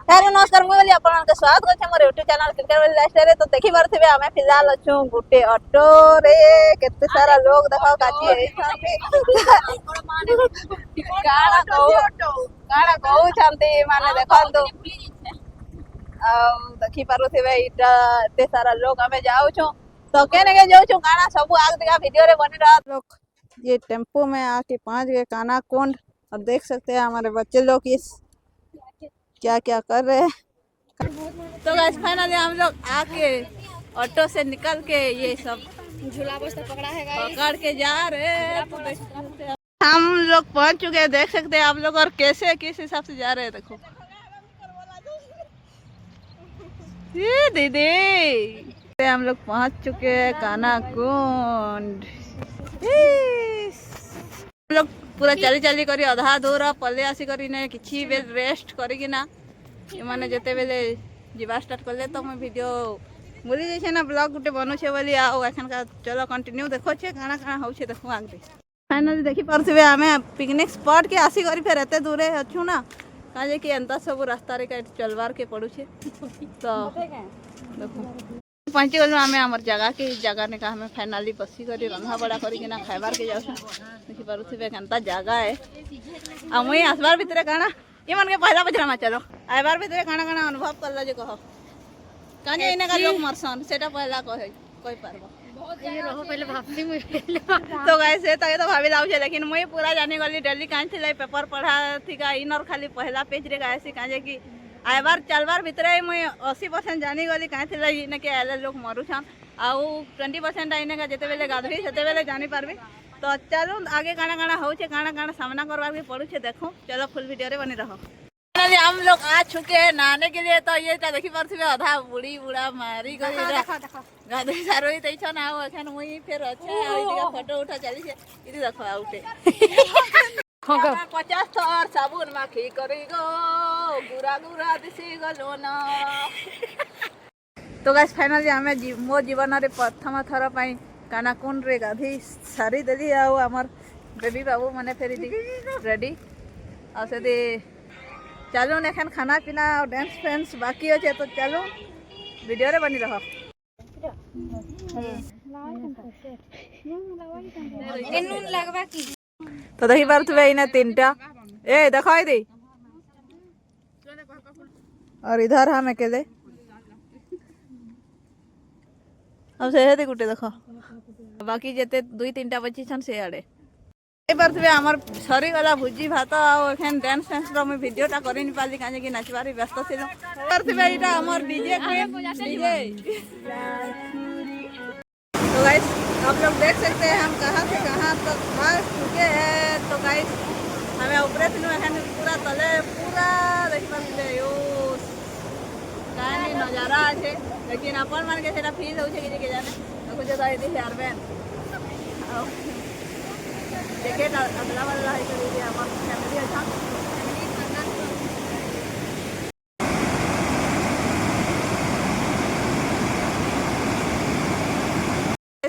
Hello नमस्कार मुझे बोली आपन के स्वागत करछे मोर YouTube चैनल क्रिकेट वाली लाइफ रे। तो देखि परथिबे हमें फिलहाल अछु गुटे ऑटो रे केते सारा लोग देखो काची एई काड़ा कहू छांती माने देखंतु आ देखि परथिबे इटा एते सारा लोग हमें जाऊ छु तो केने के जाऊ छु काना सब आग दिखा वीडियो रे बनी रहा लोग। ये टेंपो में आके पहुंच गए काना कुंड और देख सकते हैं हमारे बच्चे लोग इस क्या क्या कर रहे हैं। तो गाइस फाइनली हम लोग आके ऑटो से निकल के ये सब झूला बस्ता पकड़ा है गाइस, पकड़ के जा रहे हैं। तो देख सकते हैं हम लोग पहुंच चुके हैं, देख सकते हैं आप लोग। और कैसे किस हिसाब से जा रहे हैं देखो। ये दीदी हम लोग पहुंच चुके हैं काना कुंड। हम लोग पूरा चली चली करी अधा दूर पल्ले आसी करी ने किछि बेल रेस्ट करी ना माने जते बेले जीवा स्टार्ट करले तो मैं वीडियो भूली जाय छे ना ब्लॉग गुटे बनो छे बोली आओ एखन का चलो कंटिन्यू देखो छे काना काना हो छे देखो आगे। फाइनली देखि परथिबे हमें पिकनिक स्पॉट के आसी करी फेर एते दूरे अछु ना काजे कि एंता सब रास्ता रे का चलवार के पड़ू छे। तो देखो पहुंची गलु हमें हमर जगह ने का हमें फाइनली बसी करी रंधा बड़ा करी ना खाइबार के जाऊ देखि परथिबे केनता जगह है आ मुई आसबार भीतर काना ये मन के पहला बजरा में चलो आइबार भीतर काना काना अनुभव करला जे कहो काजे इने का लोग मरसन सेटा पहला कहे कोई पारबो बहुत ये रहो पहले भाबती मुई तो गाइस से तो भाभी लाउ छे लेकिन मुई पूरा जाने गली डेली कान थिले पेपर पढ़ा थी का इन और खाली पहला पेज रे गाइस काजे कि आइबार चलबार भीतर मुई 80% जानी गली काहे थिले इने के एले लोग मरु छन आउ 20% इने का जते बेले गाधरी सेते बेले जानी पारबे। तो चलो आगे काना काना हो छे काना काना सामना करवा के पड़ू छे देखो। चलो फुल वीडियो रे बनी रहो। फाइनली हम लोग आ चुके हैं नहाने के लिए। तो ये देखि परथिबे आधा बुढ़ी बुढ़ा मारी गई गाधरी सारोई तई छन आउ एखन मुई फेर अच्छे आइ दिगा फोटो उठा चली छे इदी देखो आउटे 50 थर साबुन माखी करी गो गुरा गुरा दिसी गलो ना। तो गाइस फाइनली हमें मो जीवन रे प्रथम थर पई कानाकुंड रे गाधी सारी देली आउ हमर बेबी बाबू माने फेरी दी रेडी आ से दे चलो एखन खाना पीना और डांस फैंस बाकी अच्छे। तो चलो वीडियो रे बनी रहो। तो देखि परथिबे इने तीनटा ए देखाई दे और इधर हम अकेले अब से हेदे गुटे देखो बाकी जेते 2-3टा बच्ची छन से आड़े ए परथिबे हमर सरी गला भुजी भात आ एखन डांस फैंस रो मैं वीडियोटा करि नि पाली काजे कि नाचबारी व्यस्त थिलो। परथिबे इटा हमर डीजे डीजे। तो गाइस आप लोग देख सकते हैं हम कहां से कहां तक पहुंच चुके हैं। तो गाइस हमें ऊपर से एखन पूरा तले पूरा देख पाते यो कानी नजारा है लेकिन अपन मान के सेटा फील हो छे कि जाने कुछ तो आइ हेयर बैंड जैकेट अगला वाला है तो ये हमारा फैमिली अच्छा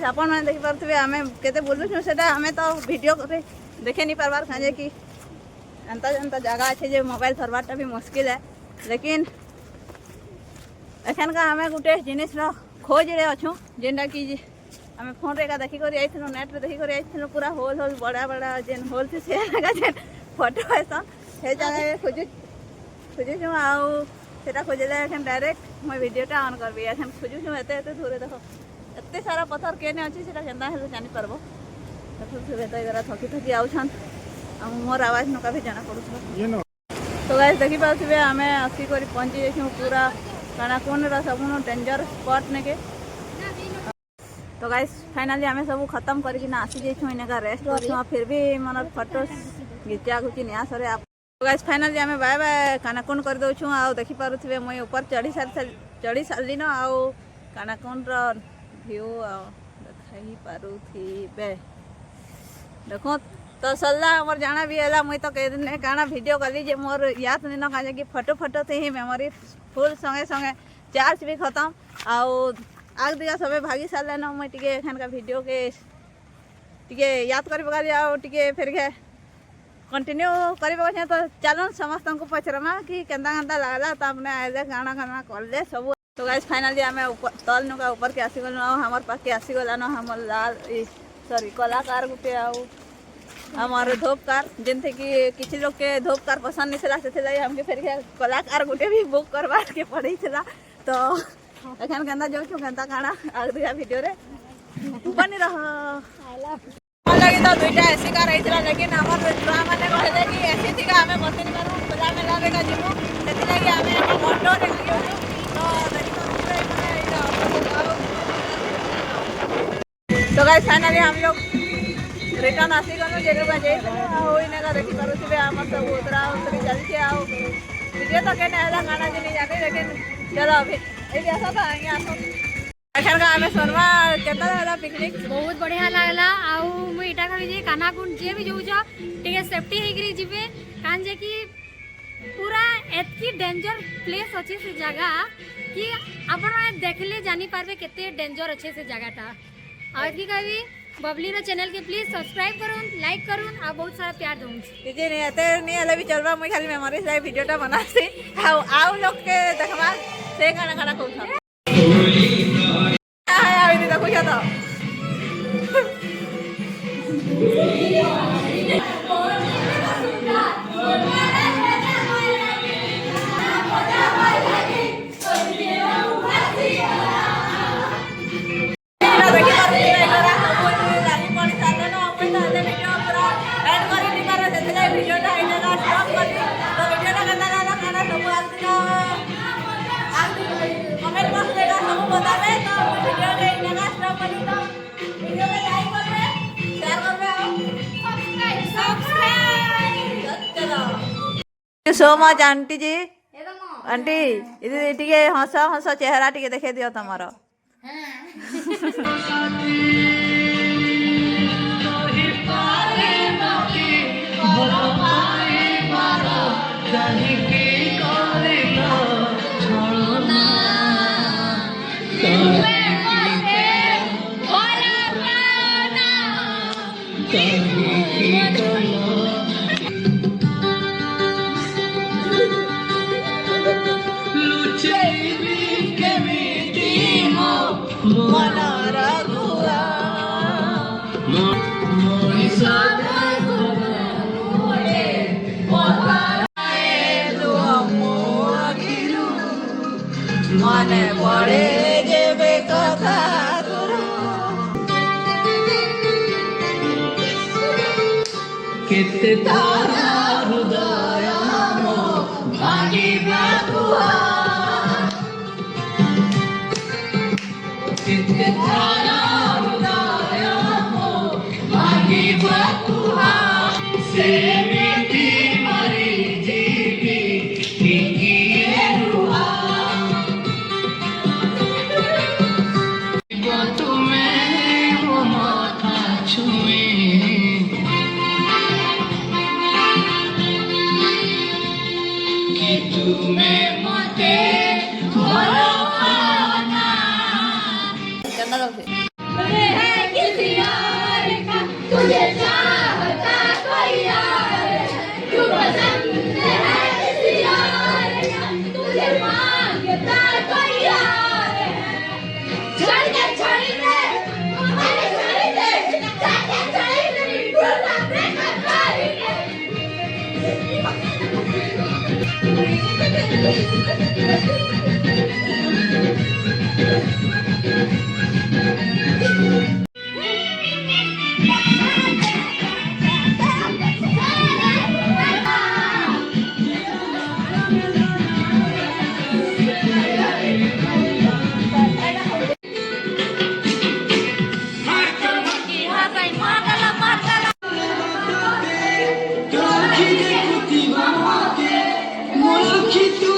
अपन मैंने देखि परथिबे हमें केते बोलु छु सेटा हमें तो वीडियो रे देखे नहीं पारबार काजे कि अंता अंता जगह अच्छे जे मोबाइल धरबाटा भी मुश्किल है। लेकिन एखन का हमें गुटे जिनिस रो खोज रे अछु जेंडा कि हमें फोन रे का देखि करी आइथिनो नेट रे देखि करी आइथिनो पूरा होल होल बड़ा बड़ा जेन होल से शेयर का जेन फोटो ऐसा हे जगह खोज छु आउ सेटा खोजले एखन डायरेक्ट मैं वीडियोटा ऑन करबी एखन खोजु छु एते एते दूरे देखो एते सारा पत्थर केने अछि सेटा केंदा हेले जानि परबो। देखो से बेटा जरा थकी थकी आउ छन आ मोर आवाज नका भी जाना पड़ु छ। तो गाइस देखि पाउथिबे हमें आसी करी पहुंची जेछु पूरा कानाकुंड रा सबनो डेंजर स्पॉट ने के। तो गाइस फाइनली हमें सब खत्म करके ना आसी जेछु इने का रेस्ट करछु फिर भी मन फोटो घिचा घुची निया सरे आप। तो गाइस फाइनली हमें बाय बाय कानाकुंड कर दउ छु आ देखि पारुथिबे मैं ऊपर चढ़ी साली न आ कानाकुंड रा व्यू आ देखाई पारुथिबे देखो। तो सल्ला हमर जाना भी हैला मुई तो कह ने काना वीडियो कली जे मोर याद नहीं न काजे कि फोटो थे ही मेमोरी फुल संगे संगे चार्ज भी खत्म आउ आग दिगा सबे भागी साले न मैं टिके एखन का वीडियो के टिके याद करी पका लिया टिके फिर के कंटिन्यू करबे तो चलो समस्त को पचरमा कि केंदा केंदा लागला तामने आइले गाना गाना करले सब। तो गाइस फाइनली हमें तल नुका ऊपर के आसी गलो हमर पास के आसी गला न हमर लाल सॉरी कलाकार गुटे आउ हमारे धोपकार जेनते कि किसी लोग के धोपकार पसंद नहीं से हमके फिर कलाकार गुटे भी बुक करवा के पड़ी थला। तो एखन केंदा जो केंदा गाना आगरिया वीडियो रे बनी रहो लगी तो दुईटा एसी कार रही लेकिन हमर छुआ माने कहले कि एसी थी हमें मशीन करू पूजा मेला रे का जीवो सेति लागि हमें घंटो देखियो तो देखो तो गाइस फाइनली हम लोग रिटर्न आसी गनु जेगे बजे होई ने का देखि करू से हमर सब उतरा उतरी चलके आओ वीडियो तो केने आला गाना जनी जाके लेकिन चलो अभी ए ऐसा तो आगे आसो एखन का हमें सोनवा केता होला पिकनिक बहुत बढ़िया लागला आउ मु इटा कहबी जे कानाकुन जे भी जोउछ टिके सेफ्टी हेकरी जिवे कान जे कि पूरा एतकी डेंजर प्लेस अछि से जगह कि आपण देखले जानि पारबे केते डेंजर अछि से जगहटा। आज की कहबी बबली रो चैनल के प्लीज सब्सक्राइब करूँ लाइक करूँ आ बहुत सारा प्यार दूँ जे नहीं एते नहीं हले भी चलबा मुई खाली मेमोरी से वीडियोटा बनासी आउ लोग के देखबा से गाना गाना कहू हाय आइ दी देखो क्या तो सो मच आंटी जी आंटी इधर टिके हंस हंस चेहरा टिके देखे दियो तमरो मने पड़े जेबे कथा केते तारा हृदय मो भागी बाकुआ केते तारा हृदय मो भागी बाकुआ से मिठी मरी जीवी निकी रुआ Keep